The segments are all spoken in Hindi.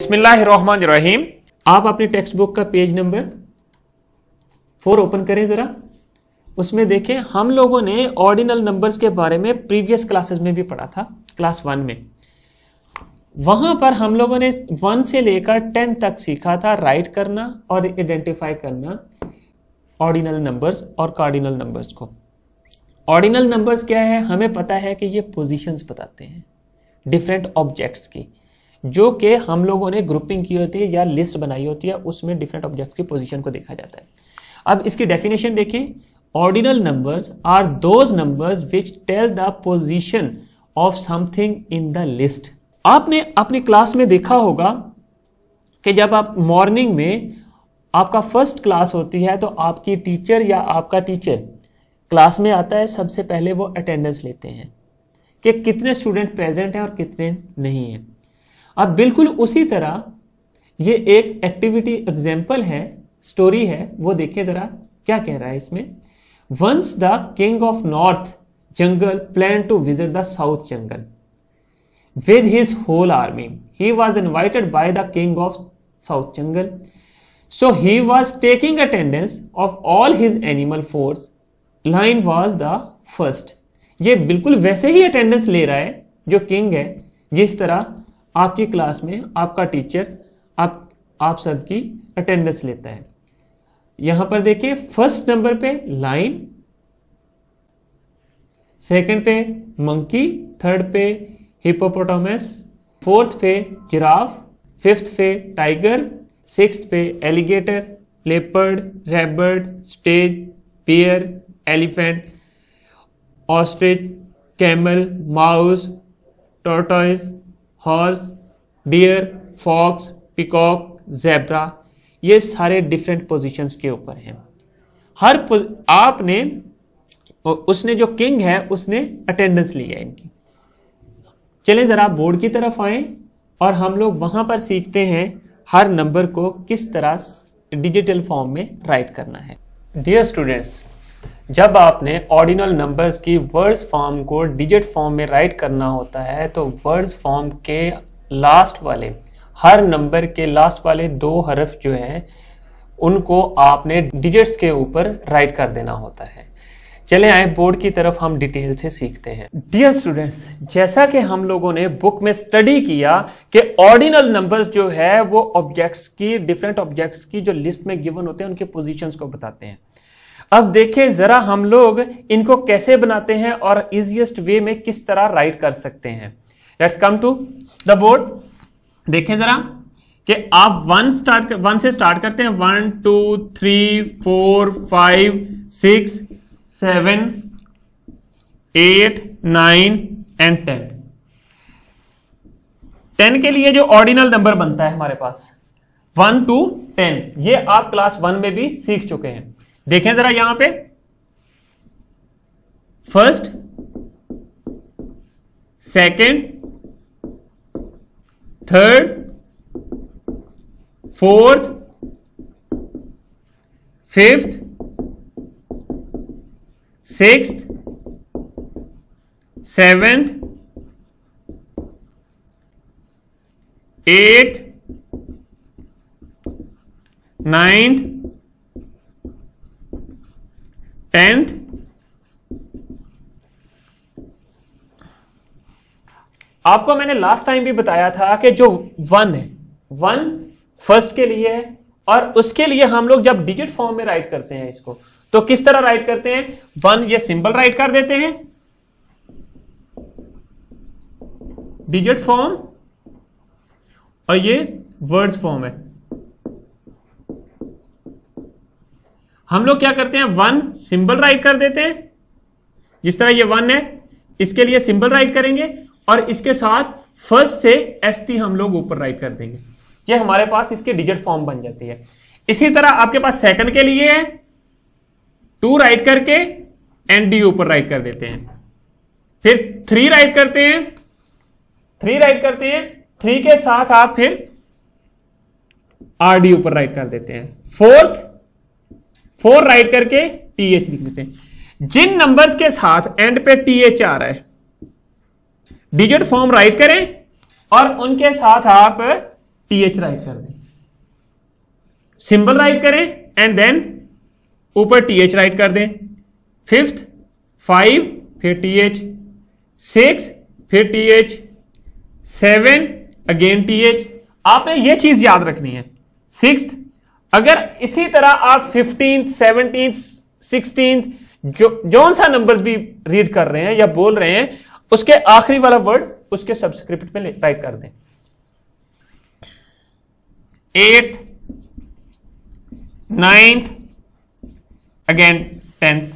बिस्मिल्लाहिर्रहमानिर्रहीम। आप अपनी टेक्स्ट बुक का पेज नंबर 4 ओपन करें जरा। उसमें देखें हम लोगों ने ऑर्डिनल नंबर्स के बारे में प्रीवियस क्लासेस में भी पढ़ा था, क्लास 1 में। वहां पर हम लोगों ने 1 से लेकर 10 तक सीखा था राइट करना और आइडेंटिफाई करना ऑर्डिनल नंबर्स और कार्डिनल नंबर्स को। ऑर्डिनल नंबर्स क्या है, हमें पता है कि ये पोजीशंस बताते हैं डिफरेंट ऑब्जेक्ट्स की, जो कि हम लोगों ने ग्रुपिंग की होती है या लिस्ट बनाई होती है, उसमें डिफरेंट ऑब्जेक्ट्स की पोजीशन को देखा जाता है। अब इसकी डेफिनेशन देखें। Ordinal numbers are those numbers which tell the position of something in the list. आपने अपनी क्लास में देखा होगा कि जब आप मॉर्निंग में आपका फर्स्ट क्लास होती है तो आपकी टीचर या आपका टीचर क्लास में आता है, सबसे पहले वो अटेंडेंस लेते हैं कि कितने स्टूडेंट प्रेजेंट हैं और कितने नहीं हैं। अब बिल्कुल उसी तरह ये एक एक्टिविटी एग्जाम्पल है, स्टोरी है, वो देखें जरा क्या कह रहा है इसमें। Once the king of north jungle plan to visit the south jungle with his whole army. He was invited by the king of south jungle, so he was taking attendance of all his animal force. Lion was the first. ये बिल्कुल वैसे ही अटेंडेंस ले रहा है जो किंग है, जिस तरह आपकी क्लास में आपका टीचर आप सबकी अटेंडेंस लेता है। यहां पर देखिए, फर्स्ट नंबर पे लाइन, सेकंड पे मंकी, थर्ड पे हिप्पोपोटामस, फोर्थ पे जिराफ, फिफ्थ पे टाइगर, सिक्स्थ पे alligator, leopard, rabbit, stag, bear, elephant, ostrich, camel, mouse, tortoise, horse, deer, fox, peacock, zebra. ये सारे डिफरेंट पोजीशंस के ऊपर हैं। हर आपने उसने जो किंग है उसने अटेंडेंस ली है इनकी। चलें जरा बोर्ड की तरफ आए और हम लोग वहां पर सीखते हैं हर नंबर को किस तरह डिजिटल फॉर्म में राइट करना है। डियर स्टूडेंट्स, जब आपने ऑर्डिनल नंबर्स की वर्ड्स फॉर्म को डिजिट फॉर्म में राइट करना होता है तो वर्ड्स फॉर्म के लास्ट वाले, हर नंबर के लास्ट वाले 2 हरफ जो हैं उनको आपने डिजिट्स के ऊपर राइट कर देना होता है। चले आए बोर्ड की तरफ, हम डिटेल से सीखते हैं। डियर स्टूडेंट्स, जैसा कि हम लोगों ने बुक में स्टडी किया कि ऑर्डिनल नंबर्स जो है वो ऑब्जेक्ट्स की, डिफरेंट ऑब्जेक्ट्स की जो लिस्ट में गिवन होते हैं उनके पोजीशंस को बताते हैं। अब देखें जरा हम लोग इनको कैसे बनाते हैं और इजीएस्ट वे में किस तरह राइट कर सकते हैं। Let's come to the board. देखें जरा कि आप 1 से स्टार्ट करते हैं। 1 2 3 4 5 6 7 8 9 एंड 10। 10 के लिए जो ऑर्डिनल नंबर बनता है हमारे पास 1 to 10, ये आप क्लास 1 में भी सीख चुके हैं। देखें जरा यहां पे, first, second, third, fourth, fifth, sixth, seventh, eighth, ninth, 10th, आपको मैंने लास्ट टाइम भी बताया था कि जो 1 है, 1 फर्स्ट के लिए है और उसके लिए हम लोग जब डिजिट फॉर्म में राइट करते हैं इसको तो किस तरह राइट करते हैं। 1 ये सिंबल राइट कर देते हैं डिजिट फॉर्म और ये वर्ड्स फॉर्म है। हम लोग क्या करते हैं, 1 सिंबल राइट कर देते हैं, जिस तरह ये 1 है इसके लिए सिंबल राइट करेंगे और इसके साथ फर्स्ट से ST हम लोग ऊपर राइट कर देंगे। ये हमारे पास इसके डिजिट फॉर्म बन जाती है। इसी तरह आपके पास सेकंड के लिए है, 2 राइट करके ND ऊपर राइट कर देते हैं। फिर 3 राइट करते हैं, 3 राइट करते हैं, 3 के साथ आप फिर RD ऊपर राइट कर देते हैं। फोर्थ 4 राइट करके TH लिख देते हैं। जिन नंबर्स के साथ एंड पे TH आ रहा है डिजिट फॉर्म राइट करें और उनके साथ आप TH राइट कर दें, सिंबल राइट करें एंड देन ऊपर TH राइट कर दें। फिफ्थ 5 फिर TH, 6 फिर TH, 7 अगेन TH। आपने ये चीज याद रखनी है। सिक्स्थ, अगर इसी तरह आप 15th 17th 16th जो सा नंबर्स भी रीड कर रहे हैं या बोल रहे हैं, उसके आखिरी वाला वर्ड उसके सब्सक्रिप्ट में राइट कर दें। 8th 9th again 10th।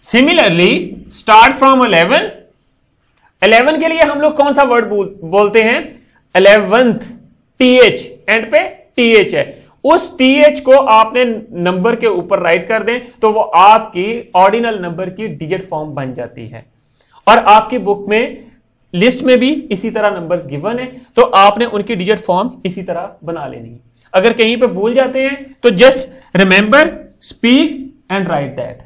Similarly start from 11 के लिए हम लोग कौन सा वर्ड बोलते हैं? 11th, TH, एंड पे TH है, उस TH को आपने नंबर के ऊपर राइट कर दें तो वो आपकी ऑर्डिनल नंबर की डिजिट फॉर्म बन जाती है। और आपकी बुक में लिस्ट में भी इसी तरह नंबर्स गिवन है, तो आपने उनकी डिजिट फॉर्म इसी तरह बना लेनी। अगर कहीं पे भूल जाते हैं तो just remember, speak and right that.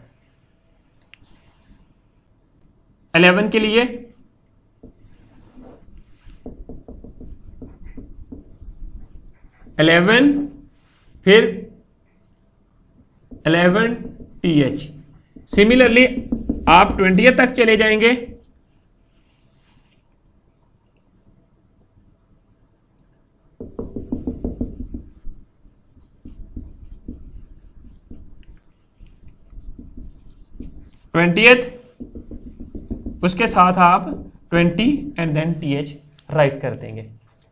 11 के लिए 11 फिर 11 TH। सिमिलरली आप 20 तक चले जाएंगे, उसके साथ आप 20 एंड देन TH राइट कर देंगे।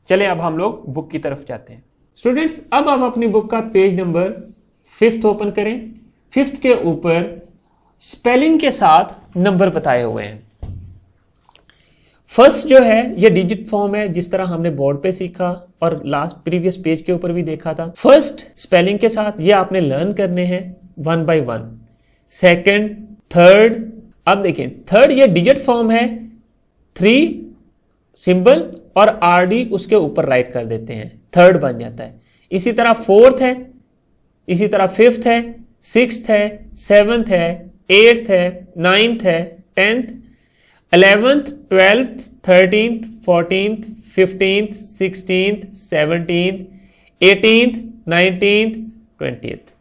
चले अब हम लोग बुक की तरफ जाते हैं। स्टूडेंट्स, अब आप अपनी बुक का पेज नंबर 5th ओपन करें। 5th के ऊपर स्पेलिंग के साथ नंबर बताए हुए हैं। फर्स्ट जो है ये डिजिट फॉर्म है, जिस तरह हमने बोर्ड पे सीखा और लास्ट प्रीवियस पेज के ऊपर भी देखा था। फर्स्ट स्पेलिंग के साथ ये आपने लर्न करने हैं 1 by 1। सेकंड, थर्ड, अब देखें थर्ड ये डिजिट फॉर्म है, 3 सिंबल और RD उसके ऊपर राइट कर देते हैं, थर्ड बन जाता है। इसी तरह फोर्थ है, इसी तरह फिफ्थ है, सिक्स्थ है, सेवंथ है, 8th है, 9th है, 10th, 11th, 12th, 13th, 14th, 15th, 16th, 17th, 18th, 19th, 20th।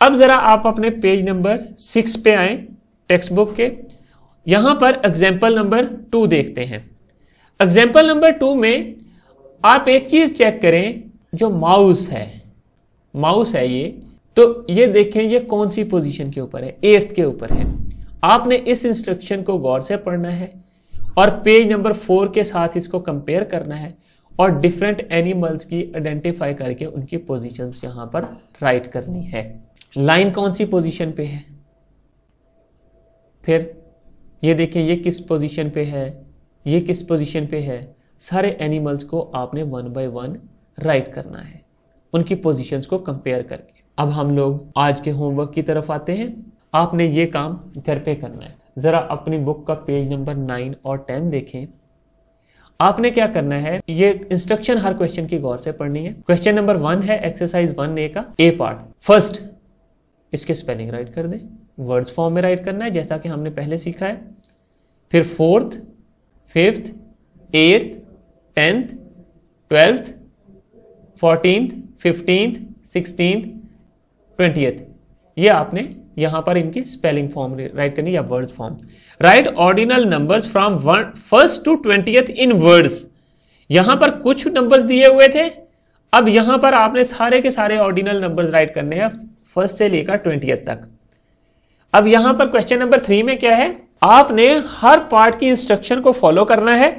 अब जरा आप अपने पेज नंबर 6 पे आए टेक्स्ट बुक के। यहां पर एग्जाम्पल नंबर 2 देखते हैं। एग्जाम्पल नंबर 2 में आप एक चीज चेक करें, जो माउस है ये, तो ये देखें ये कौन सी पोजीशन के ऊपर है? 8th के ऊपर है। आपने इस इंस्ट्रक्शन को गौर से पढ़ना है और पेज नंबर 4 के साथ इसको कंपेयर करना है और डिफरेंट एनिमल्स की आइडेंटिफाई करके उनकी पोजीशंस यहां पर राइट करनी है। लाइन कौन सी पोजीशन पे है, फिर ये देखें ये किस पोजीशन पे है, ये किस पोजीशन पे है। सारे एनिमल्स को आपने 1 by 1 राइट करना है, उनकी पोजीशंस को कंपेयर करके। अब हम लोग आज के होमवर्क की तरफ आते हैं। आपने ये काम घर पे करना है। जरा अपनी बुक का पेज नंबर 9 और 10 देखें। आपने क्या करना है, ये इंस्ट्रक्शन हर क्वेश्चन की गौर से पढ़नी है। क्वेश्चन नंबर 1 है एक्सरसाइज 1A का ए पार्ट। फर्स्ट इसके स्पेलिंग राइट कर दें, वर्ड्स फॉर्म में राइट करना है जैसा कि हमने पहले सीखा है। फिर 4th, 5th, 8th, 10th, 12th, 14th, 15th, 16th, 20th, ये आपने यहां पर इनकी स्पेलिंग फॉर्म राइट करनी या words form. Right ordinal numbers from 1st to 20th in words. यहां पर कुछ नंबर्स दिए हुए थे, अब यहां पर आपने सारे के सारे ऑर्डिनल नंबर्स राइट करने हैं 1st से लेकर 20th तक। अब यहां पर क्वेश्चन नंबर 3 में क्या है, आपने हर पार्ट की इंस्ट्रक्शन को फॉलो करना है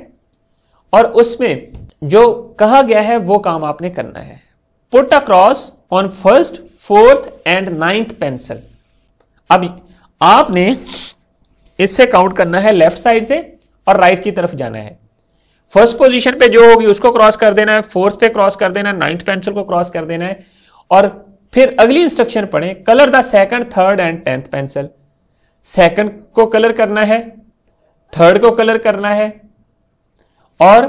और उसमें जो कहा गया है वो काम आपने करना है। Put across on 1st, 4th and 9th pencil. अब आपने इससे काउंट करना है लेफ्ट साइड से और राइट की तरफ जाना है। फर्स्ट पोजीशन पे जो होगी उसको क्रॉस कर देना है, 4th पे क्रॉस कर देना है, 9th पेंसिल को क्रॉस कर देना है और फिर अगली इंस्ट्रक्शन पढ़ें, colour the 2nd, 3rd and 10th pencil. 2nd को कलर करना है, 3rd को कलर करना है और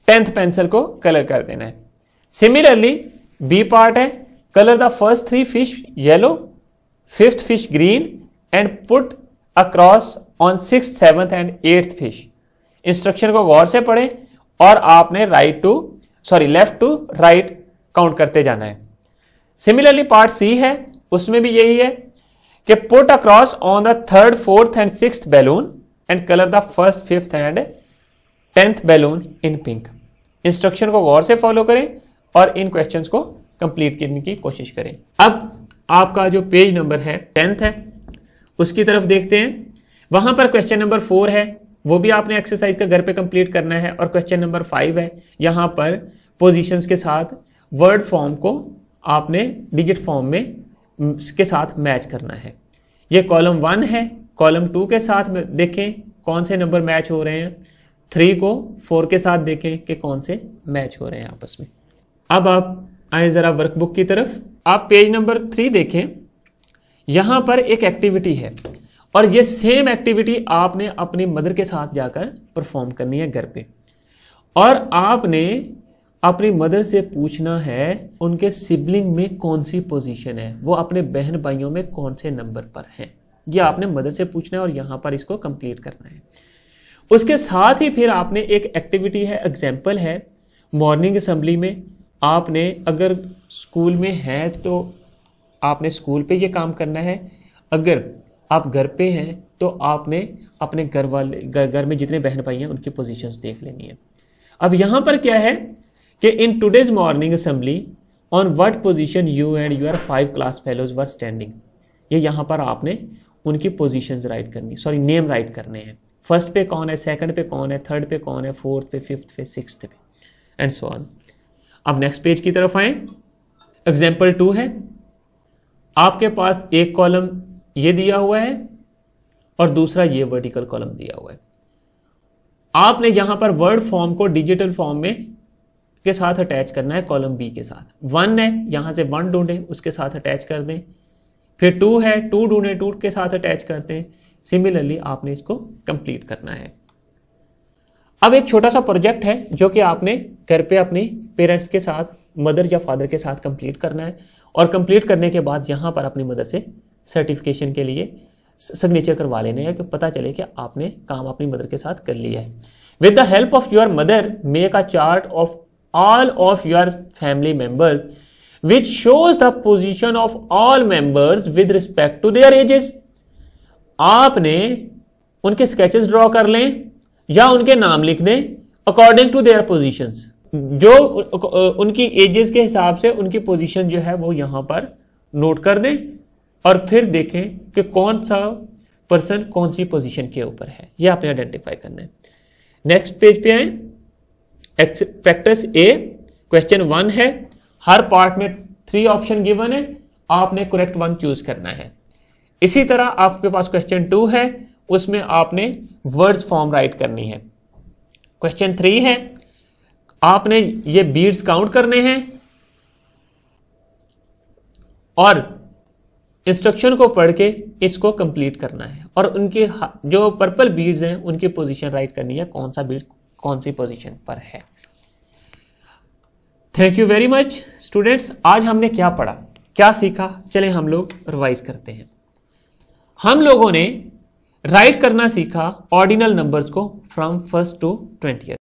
10th पेंसिल को कलर कर देना है। सिमिलरली बी पार्ट है, colour the first 3 fish yellow, 5th fish green and put across on 6th, 7th and 8th fish. Instruction को गौर से पढ़ें और आपने right to left to right count करते जाना है। सिमिलरली पार्ट सी है, उसमें भी यही है कि put across on the third, fourth and sixth balloon and colour the first, fifth and 10th balloon in pink. Instruction को गौर से फॉलो करें और इन क्वेश्चंस को कंप्लीट करने की कोशिश करें। अब आपका जो पेज नंबर है 10th है, उसकी तरफ देखते हैं। वहां पर क्वेश्चन नंबर 4 है, वो भी आपने एक्सरसाइज का घर पे कंप्लीट करना है। और क्वेश्चन नंबर 5 है, यहां पर पोजीशंस के साथ वर्ड फॉर्म को आपने डिजिट फॉर्म में के साथ मैच करना है। ये कॉलम 1 है, कॉलम 2 के साथ देखें कौन से नंबर मैच हो रहे हैं, 3 को 4 के साथ देखें कि कौन से मैच हो रहे हैं आपस में। अब आप आए जरा वर्कबुक की तरफ। आप पेज नंबर 3 देखें, यहां पर एक एक्टिविटी है और ये सेम एक्टिविटी आपने अपनी मदर के साथ जाकर परफॉर्म करनी है घर पे। और आपने अपनी मदर से पूछना है उनके सिबलिंग में कौन सी पोजीशन है, वो अपने बहन भाइयों में कौन से नंबर पर हैं। ये आपने मदर से पूछना है और यहां पर इसको कंप्लीट करना है। उसके साथ ही फिर आपने एक एक्टिविटी है, एग्जाम्पल है, मॉर्निंग असेंबली में आपने अगर स्कूल में है तो आपने स्कूल पे ये काम करना है, अगर आप घर पे हैं तो आपने अपने घर में जितने बहन भाई हैं उनकी पोजीशंस देख लेनी है। अब यहां पर क्या है कि in today's morning assembly on what position you and your 5 class fellows were standing. ये यहां पर आपने उनकी पोजीशंस राइट करनी, नेम राइट करने हैं। फर्स्ट पे कौन है, सेकंड पे कौन है, थर्ड पे कौन है, फोर्थ पे, फिफ्थ पे, सिक्स्थ पे एंड सो ऑन। अब नेक्स्ट पेज की तरफ आए। एग्जाम्पल 2 है, आपके पास एक कॉलम ये दिया हुआ है और दूसरा ये वर्टिकल कॉलम दिया हुआ है। आपने यहां पर वर्ड फॉर्म को डिजिटल फॉर्म में के साथ अटैच करना है कॉलम बी के साथ। 1 है, यहां से 1 ढूंढें, उसके साथ अटैच कर दें। फिर 2 है, 2 ढूंढें, 2 के साथ अटैच करते हैं। सिमिलरली आपने इसको कंप्लीट करना है। अब एक छोटा सा प्रोजेक्ट है जो कि आपने घर पे अपने पेरेंट्स के साथ, मदर या फादर के साथ कंप्लीट करना है। और कंप्लीट करने के बाद यहां पर अपनी मदर से सर्टिफिकेशन के लिए सिग्नेचर करवा लेने हैं कि पता चले कि आपने काम अपनी मदर के साथ कर लिया है। With the help of your mother make a chart of all of your family members which shows the position of all members with respect to their ages. आपने उनके स्केचेस ड्रॉ कर लें या उनके नाम लिख दें अकॉर्डिंग टू देयर पोजीशंस। जो उनकी एजेस के हिसाब से उनकी पोजीशन जो है वो यहां पर नोट कर दें और फिर देखें कि कौन सा पर्सन कौन सी पोजीशन के ऊपर है, ये आपने आइडेंटिफाई करना है। नेक्स्ट पेज पे आए। प्रैक्टिस ए, क्वेश्चन 1 है, हर पार्ट में 3 ऑप्शन गिवन है, आपने करेक्ट 1 चूज करना है। इसी तरह आपके पास क्वेश्चन 2 है, उसमें आपने वर्ड्स फॉर्म राइट करनी है। क्वेश्चन 3 है, आपने ये बीड्स काउंट करने हैं और इंस्ट्रक्शन को पढ़ के इसको कंप्लीट करना है। और उनके जो पर्पल बीड्स हैं उनकी पोजीशन राइट करनी है, कौन सा बीड कौन सी पोजीशन पर है। Thank you very much students. आज हमने क्या पढ़ा, क्या सीखा, चले हम लोग रिवाइज करते हैं। हम लोगों ने राइट करना सीखा ऑर्डिनल नंबर्स को फ्रॉम 1st to 20th।